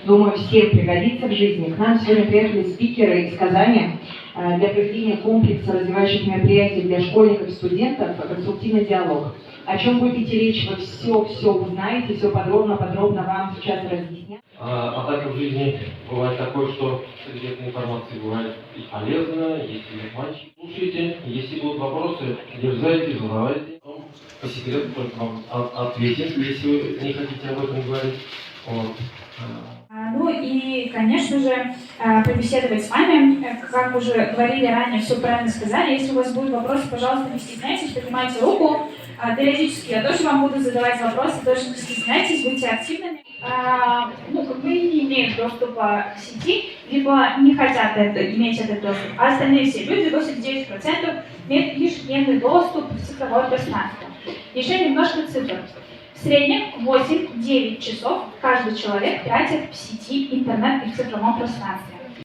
думаю, всем пригодится в жизни. К нам сегодня приехали спикеры из Казани для проведения комплекса развивающих мероприятий для школьников и студентов «Конструктивный диалог». О чем будет идти речь, вы все узнаете, все подробно вам сейчас разъяснят. Однако в жизни бывает такое, что среди этой информации бывает и полезно, есть и мальчик. Слушайте, если будут вопросы, дерзайте, задавайте. По секрету только вам ответим, если вы не хотите об этом говорить. Вот. Ну и, конечно же, побеседовать с вами, как уже говорили ранее, все правильно сказали. Если у вас будут вопросы, пожалуйста, не стесняйтесь, поднимайте руку. Периодически я тоже вам буду задавать вопросы, тоже не стесняйтесь, будьте активными. Вы не имеют доступа к сети, либо не хотят иметь этот доступ, а остальные все люди, 89%, имеют ежедневный доступ в цифровое пространство. Еще немножко цифр. В среднем 8-9 часов каждый человек тратит в сети интернет и в цифровом пространстве.